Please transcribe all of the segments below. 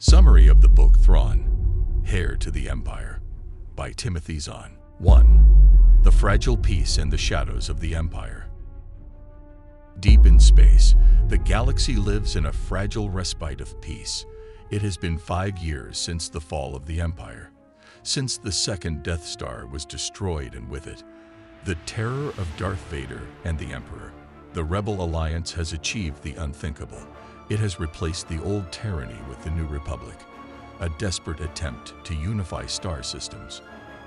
Summary of the book Thrawn, Heir to the Empire, by Timothy Zahn. 1. The Fragile Peace and the Shadows of the Empire. Deep in space, the galaxy lives in a fragile respite of peace. It has been 5 years since the fall of the Empire, since the second Death Star was destroyed, and with it, the terror of Darth Vader and the Emperor. The Rebel Alliance has achieved the unthinkable. It has replaced the old tyranny with the New Republic, a desperate attempt to unify star systems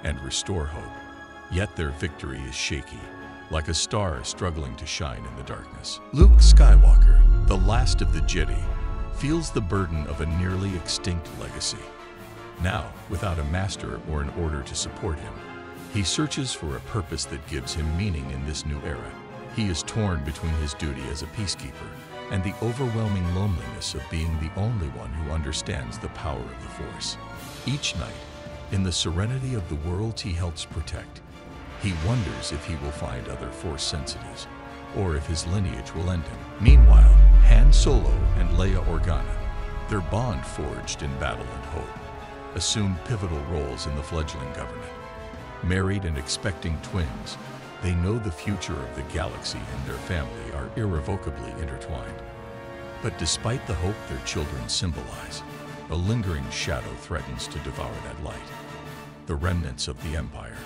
and restore hope. Yet their victory is shaky, like a star struggling to shine in the darkness. Luke Skywalker, the last of the Jedi, feels the burden of a nearly extinct legacy. Now, without a master or an order to support him, he searches for a purpose that gives him meaning in this new era. He is torn between his duty as a peacekeeper and the overwhelming loneliness of being the only one who understands the power of the Force. Each night, in the serenity of the worlds he helps protect, he wonders if he will find other Force sensitives, or if his lineage will end him. Meanwhile, Han Solo and Leia Organa, their bond forged in battle and hope, assume pivotal roles in the fledgling government. Married and expecting twins, they know the future of the galaxy and their family are irrevocably intertwined. But despite the hope their children symbolize, a lingering shadow threatens to devour that light. The remnants of the Empire,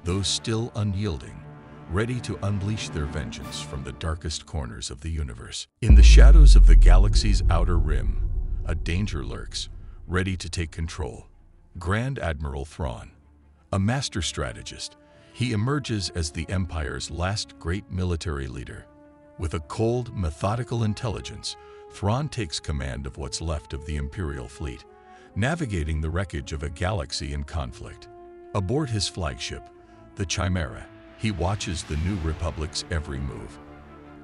those still unyielding, ready to unleash their vengeance from the darkest corners of the universe. In the shadows of the galaxy's outer rim, a danger lurks, ready to take control. Grand Admiral Thrawn, a master strategist, he emerges as the Empire's last great military leader. With a cold, methodical intelligence, Thrawn takes command of what's left of the Imperial fleet, navigating the wreckage of a galaxy in conflict. Aboard his flagship, the Chimera, he watches the New Republic's every move,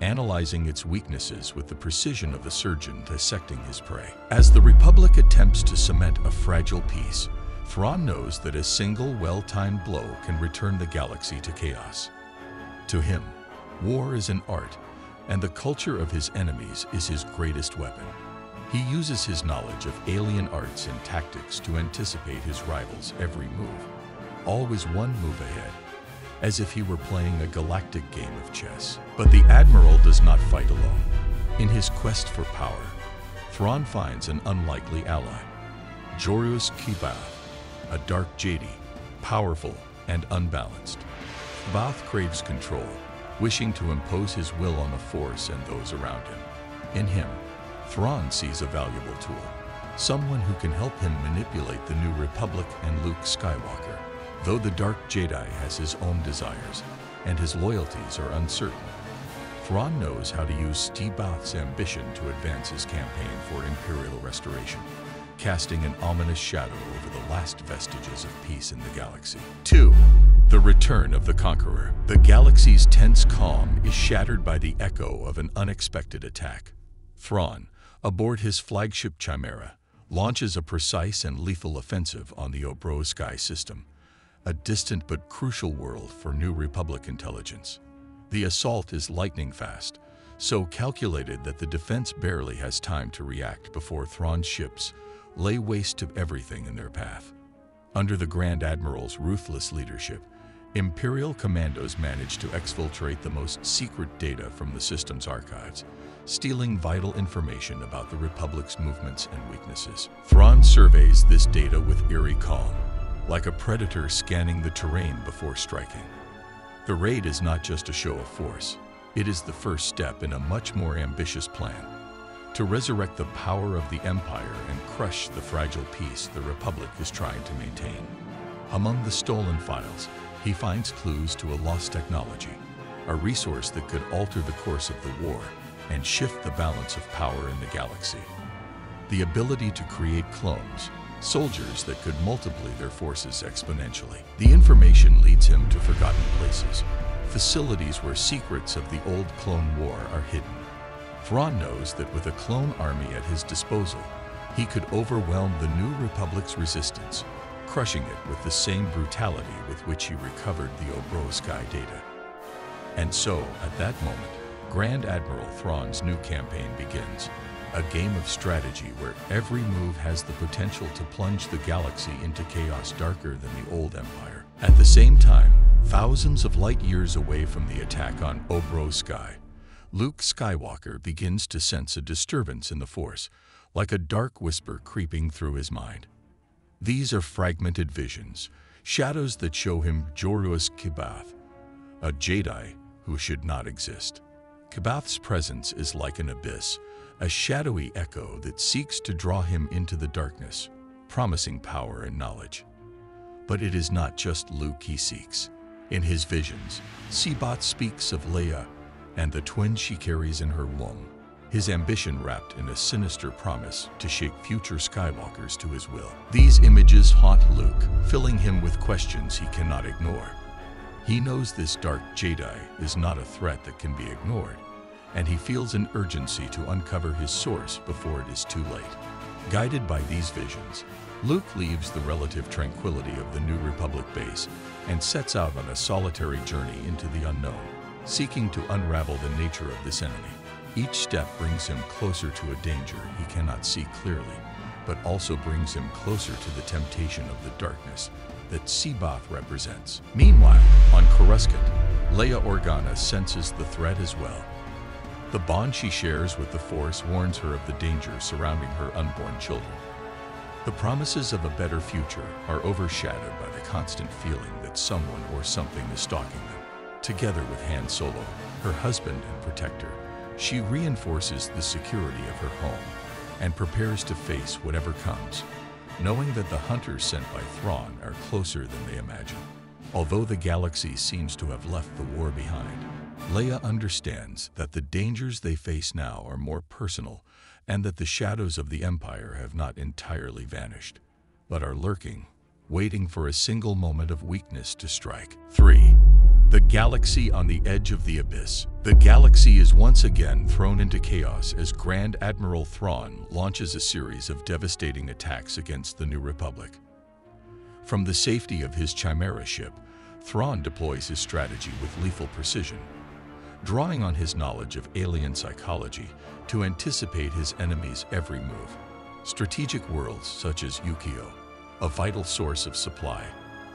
analyzing its weaknesses with the precision of a surgeon dissecting his prey. As the Republic attempts to cement a fragile peace, Thrawn knows that a single well-timed blow can return the galaxy to chaos. To him, war is an art, and the culture of his enemies is his greatest weapon. He uses his knowledge of alien arts and tactics to anticipate his rivals' every move, always one move ahead, as if he were playing a galactic game of chess. But the Admiral does not fight alone. In his quest for power, Thrawn finds an unlikely ally, Joruus C'baoth, a dark Jedi, powerful and unbalanced. Cbaoth craves control, wishing to impose his will on the Force and those around him. In him, Thrawn sees a valuable tool, someone who can help him manipulate the New Republic and Luke Skywalker. Though the dark Jedi has his own desires, and his loyalties are uncertain, Thrawn knows how to use Cbaoth's ambition to advance his campaign for Imperial restoration, casting an ominous shadow over the last vestiges of peace in the galaxy. 2. The Return of the Conqueror. The galaxy's tense calm is shattered by the echo of an unexpected attack. Thrawn, aboard his flagship Chimera, launches a precise and lethal offensive on the Obro Sky system, a distant but crucial world for New Republic intelligence. The assault is lightning fast, so calculated that the defense barely has time to react before Thrawn's ships lay waste to everything in their path. Under the Grand Admiral's ruthless leadership, Imperial commandos managed to exfiltrate the most secret data from the system's archives, stealing vital information about the Republic's movements and weaknesses. Thrawn surveys this data with eerie calm, like a predator scanning the terrain before striking. The raid is not just a show of force. It is the first step in a much more ambitious plan to resurrect the power of the Empire and crush the fragile peace the Republic is trying to maintain. Among the stolen files, he finds clues to a lost technology, a resource that could alter the course of the war and shift the balance of power in the galaxy. The ability to create clones, soldiers that could multiply their forces exponentially. The information leads him to forgotten places, facilities where secrets of the old clone war are hidden. Thrawn knows that with a clone army at his disposal, he could overwhelm the New Republic's resistance, crushing it with the same brutality with which he recovered the Obro Sky data. And so, at that moment, Grand Admiral Thrawn's new campaign begins, a game of strategy where every move has the potential to plunge the galaxy into chaos darker than the old Empire. At the same time, thousands of light years away from the attack on Obro Sky, Luke Skywalker begins to sense a disturbance in the Force, like a dark whisper creeping through his mind. These are fragmented visions, shadows that show him Joruus C'baoth, a Jedi who should not exist. Cbaoth's presence is like an abyss, a shadowy echo that seeks to draw him into the darkness, promising power and knowledge. But it is not just Luke he seeks. In his visions, Cbaoth speaks of Leia and the twin she carries in her womb, his ambition wrapped in a sinister promise to shape future Skywalkers to his will. These images haunt Luke, filling him with questions he cannot ignore. He knows this dark Jedi is not a threat that can be ignored, and he feels an urgency to uncover his source before it is too late. Guided by these visions, Luke leaves the relative tranquility of the New Republic base and sets out on a solitary journey into the unknown, seeking to unravel the nature of this enemy. Each step brings him closer to a danger he cannot see clearly, but also brings him closer to the temptation of the darkness that Cbaoth represents. Meanwhile, on Coruscant, Leia Organa senses the threat as well. The bond she shares with the Force warns her of the danger surrounding her unborn children. The promises of a better future are overshadowed by the constant feeling that someone or something is stalking them. Together with Han Solo, her husband and protector, she reinforces the security of her home and prepares to face whatever comes, knowing that the hunters sent by Thrawn are closer than they imagine. Although the galaxy seems to have left the war behind, Leia understands that the dangers they face now are more personal and that the shadows of the Empire have not entirely vanished, but are lurking, waiting for a single moment of weakness to strike. 3. The galaxy on the edge of the abyss. The galaxy is once again thrown into chaos as Grand Admiral Thrawn launches a series of devastating attacks against the New Republic. From the safety of his Chimera ship, Thrawn deploys his strategy with lethal precision, drawing on his knowledge of alien psychology to anticipate his enemy's every move. Strategic worlds such as Yukio, a vital source of supply,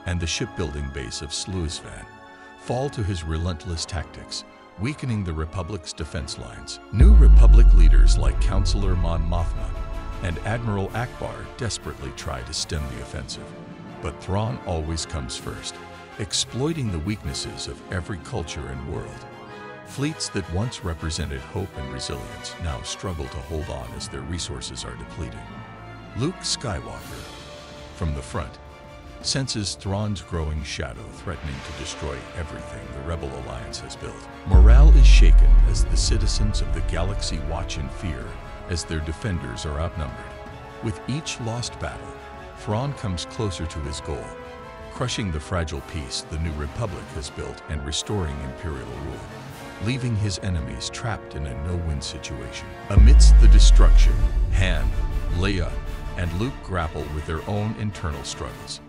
and the shipbuilding base of Sluisvan fall to his relentless tactics, weakening the Republic's defense lines. New Republic leaders like Counselor Mon Mothma and Admiral Akbar desperately try to stem the offensive, but Thrawn always comes first, exploiting the weaknesses of every culture and world. Fleets that once represented hope and resilience now struggle to hold on as their resources are depleted. Luke Skywalker, from the front, senses Thrawn's growing shadow threatening to destroy everything the Rebel Alliance has built. Morale is shaken as the citizens of the galaxy watch in fear as their defenders are outnumbered. With each lost battle, Thrawn comes closer to his goal, crushing the fragile peace the New Republic has built and restoring Imperial rule, leaving his enemies trapped in a no-win situation. Amidst the destruction, Han, Leia, and Luke grapple with their own internal struggles.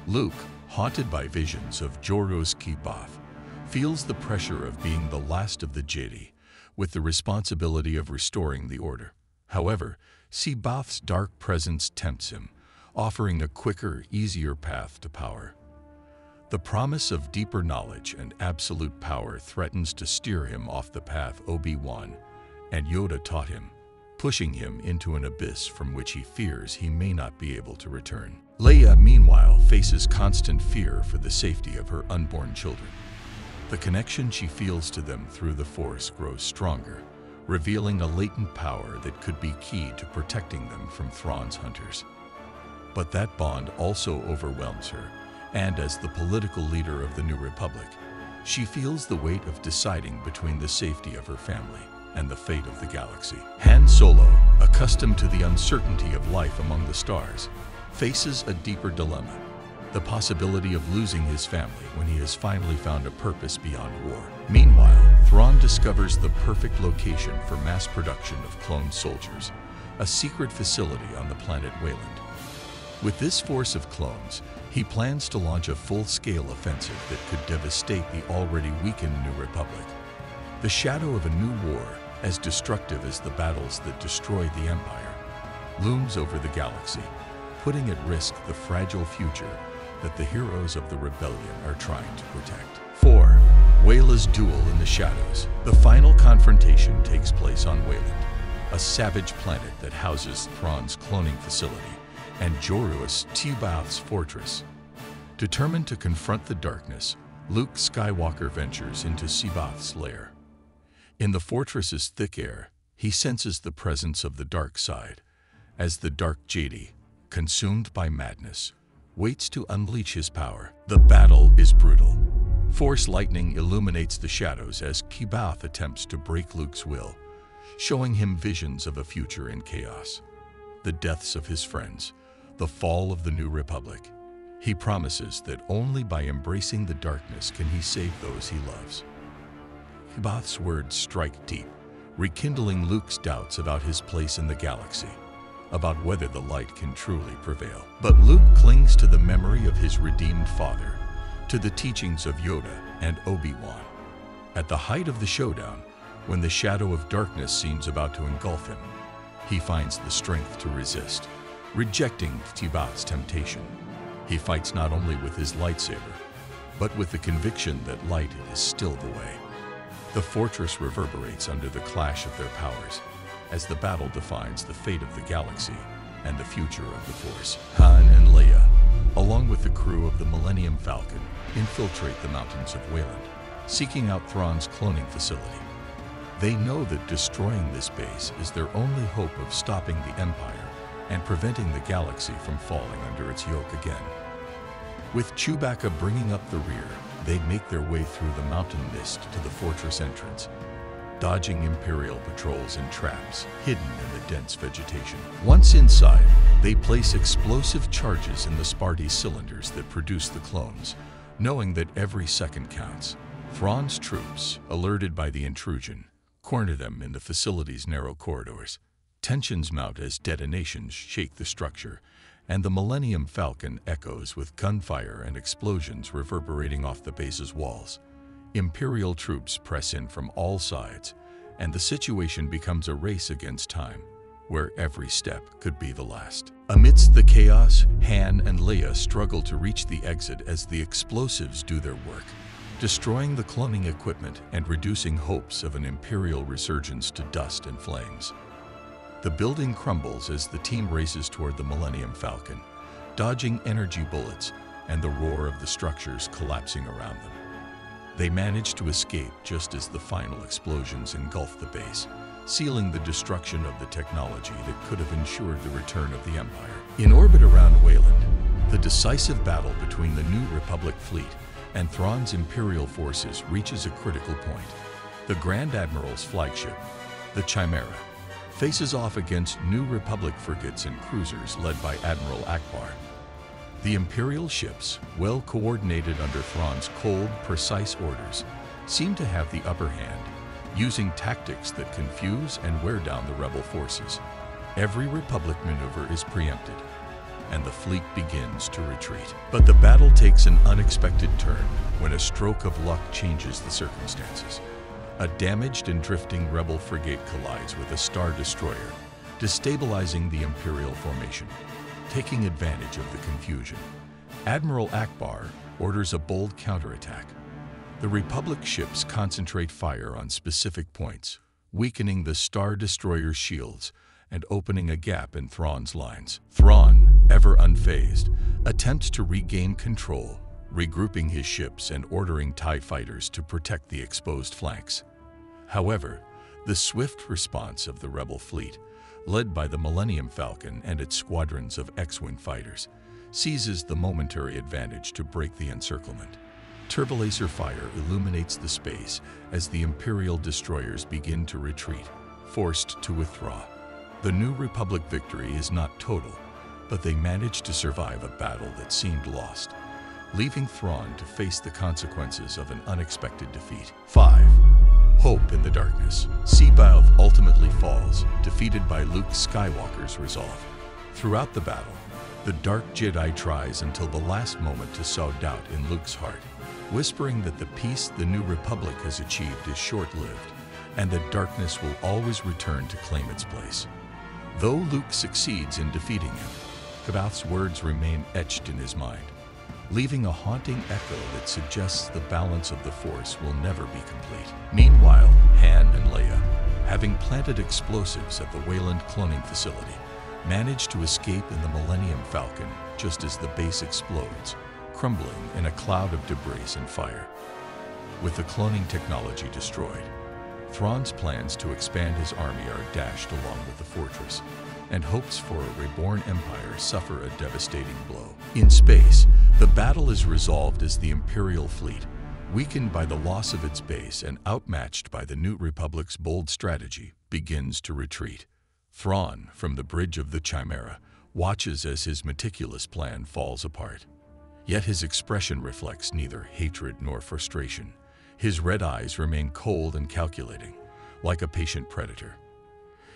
Luke, haunted by visions of Joruus C'baoth, feels the pressure of being the last of the Jedi, with the responsibility of restoring the order. However, Cbaoth's dark presence tempts him, offering a quicker, easier path to power. The promise of deeper knowledge and absolute power threatens to steer him off the path Obi-Wan and Yoda taught him, pushing him into an abyss from which he fears he may not be able to return. Leia, meanwhile, faces constant fear for the safety of her unborn children. The connection she feels to them through the Force grows stronger, revealing a latent power that could be key to protecting them from Thrawn's hunters. But that bond also overwhelms her, and as the political leader of the New Republic, she feels the weight of deciding between the safety of her family and the fate of the galaxy. Han Solo, accustomed to the uncertainty of life among the stars, faces a deeper dilemma, the possibility of losing his family when he has finally found a purpose beyond war. Meanwhile, Thrawn discovers the perfect location for mass production of clone soldiers, a secret facility on the planet Wayland. With this force of clones, he plans to launch a full-scale offensive that could devastate the already weakened New Republic. The shadow of a new war as destructive as the battles that destroyed the Empire, looms over the galaxy, putting at risk the fragile future that the heroes of the rebellion are trying to protect. 4. Wayland's duel in the shadows. The final confrontation takes place on Wayland, a savage planet that houses Thrawn's cloning facility and Joruus C'baoth's fortress. Determined to confront the darkness, Luke Skywalker ventures into Cbaoth's lair. In the fortress's thick air, he senses the presence of the dark side, as the Dark Jedi, consumed by madness, waits to unleash his power. The battle is brutal. Force lightning illuminates the shadows as Cbaoth attempts to break Luke's will, showing him visions of a future in chaos. The deaths of his friends, the fall of the New Republic. He promises that only by embracing the darkness can he save those he loves. Cbaoth's words strike deep, rekindling Luke's doubts about his place in the galaxy, about whether the light can truly prevail. But Luke clings to the memory of his redeemed father, to the teachings of Yoda and Obi-Wan. At the height of the showdown, when the shadow of darkness seems about to engulf him, he finds the strength to resist, rejecting Cbaoth's temptation. He fights not only with his lightsaber, but with the conviction that light is still the way. The fortress reverberates under the clash of their powers, as the battle defines the fate of the galaxy and the future of the Force. Han and Leia, along with the crew of the Millennium Falcon, infiltrate the mountains of Wayland, seeking out Thrawn's cloning facility. They know that destroying this base is their only hope of stopping the Empire and preventing the galaxy from falling under its yoke again. With Chewbacca bringing up the rear, they make their way through the mountain mist to the fortress entrance, dodging Imperial patrols and traps hidden in the dense vegetation. Once inside, they place explosive charges in the Sparty cylinders that produce the clones, knowing that every second counts. Thrawn's troops, alerted by the intrusion, corner them in the facility's narrow corridors. Tensions mount as detonations shake the structure, and the Millennium Falcon echoes with gunfire and explosions reverberating off the base's walls. Imperial troops press in from all sides, and the situation becomes a race against time, where every step could be the last. Amidst the chaos, Han and Leia struggle to reach the exit as the explosives do their work, destroying the cloning equipment and reducing hopes of an Imperial resurgence to dust and flames. The building crumbles as the team races toward the Millennium Falcon, dodging energy bullets and the roar of the structures collapsing around them. They manage to escape just as the final explosions engulf the base, sealing the destruction of the technology that could have ensured the return of the Empire. In orbit around Wayland, the decisive battle between the New Republic fleet and Thrawn's Imperial forces reaches a critical point. The Grand Admiral's flagship, the Chimera, faces off against New Republic frigates and cruisers led by Admiral Ackbar. The Imperial ships, well coordinated under Thrawn's cold, precise orders, seem to have the upper hand, using tactics that confuse and wear down the rebel forces. Every Republic maneuver is preempted, and the fleet begins to retreat. But the battle takes an unexpected turn when a stroke of luck changes the circumstances. A damaged and drifting rebel frigate collides with a Star Destroyer, destabilizing the Imperial formation. Taking advantage of the confusion, Admiral Ackbar orders a bold counterattack. The Republic ships concentrate fire on specific points, weakening the Star Destroyer's shields and opening a gap in Thrawn's lines. Thrawn, ever unfazed, attempts to regain control, regrouping his ships and ordering TIE fighters to protect the exposed flanks. However, the swift response of the rebel fleet, led by the Millennium Falcon and its squadrons of X-Wing fighters, seizes the momentary advantage to break the encirclement. Turbolaser fire illuminates the space as the Imperial destroyers begin to retreat, forced to withdraw. The New Republic victory is not total, but they manage to survive a battle that seemed lost, leaving Thrawn to face the consequences of an unexpected defeat. 5. Hope in the darkness. Cbaoth ultimately falls, defeated by Luke Skywalker's resolve. Throughout the battle, the Dark Jedi tries until the last moment to sow doubt in Luke's heart, whispering that the peace the New Republic has achieved is short-lived, and that darkness will always return to claim its place. Though Luke succeeds in defeating him, C'baoth's words remain etched in his mind, leaving a haunting echo that suggests the balance of the Force will never be complete. Meanwhile, Han and Leia, having planted explosives at the Wayland cloning facility, manage to escape in the Millennium Falcon just as the base explodes, crumbling in a cloud of debris and fire. With the cloning technology destroyed, Thrawn's plans to expand his army are dashed along with the fortress, and hopes for a reborn empire suffer a devastating blow. In space, the battle is resolved as the Imperial fleet, weakened by the loss of its base and outmatched by the New Republic's bold strategy, begins to retreat. Thrawn, from the bridge of the Chimera, watches as his meticulous plan falls apart. Yet his expression reflects neither hatred nor frustration. His red eyes remain cold and calculating, like a patient predator.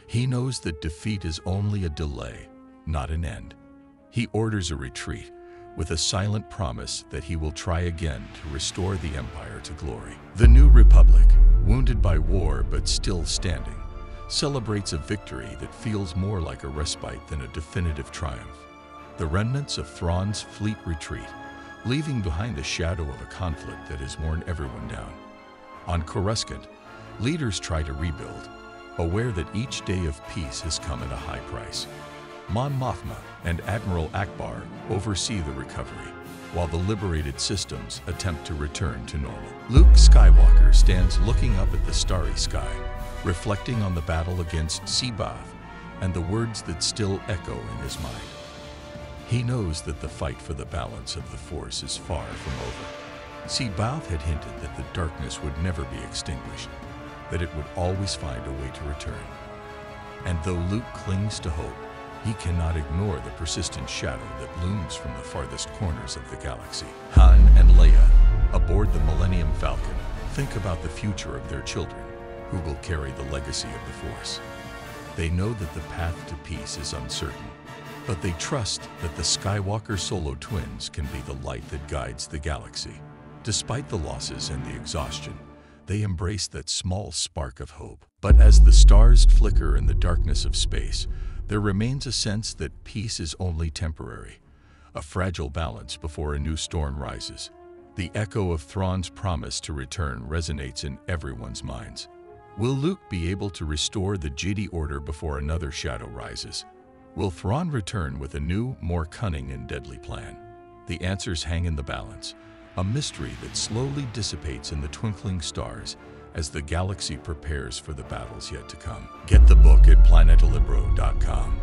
He knows that defeat is only a delay, not an end. He orders a retreat, with a silent promise that he will try again to restore the Empire to glory. The New Republic, wounded by war but still standing, celebrates a victory that feels more like a respite than a definitive triumph. The remnants of Thrawn's fleet retreat, leaving behind the shadow of a conflict that has worn everyone down. On Coruscant, leaders try to rebuild, aware that each day of peace has come at a high price. Mon Mothma and Admiral Akbar oversee the recovery, while the liberated systems attempt to return to normal. Luke Skywalker stands looking up at the starry sky, reflecting on the battle against Cbaoth and the words that still echo in his mind. He knows that the fight for the balance of the Force is far from over. Cbaoth had hinted that the darkness would never be extinguished, that it would always find a way to return. And though Luke clings to hope, he cannot ignore the persistent shadow that looms from the farthest corners of the galaxy. Han and Leia, aboard the Millennium Falcon, think about the future of their children, who will carry the legacy of the Force. They know that the path to peace is uncertain, but they trust that the Skywalker Solo twins can be the light that guides the galaxy. Despite the losses and the exhaustion, they embrace that small spark of hope. But as the stars flicker in the darkness of space, there remains a sense that peace is only temporary, a fragile balance before a new storm rises. The echo of Thrawn's promise to return resonates in everyone's minds. Will Luke be able to restore the Jedi Order before another shadow rises? Will Thrawn return with a new, more cunning and deadly plan? The answers hang in the balance, a mystery that slowly dissipates in the twinkling stars as the galaxy prepares for the battles yet to come. Get the book at planetalibro.com.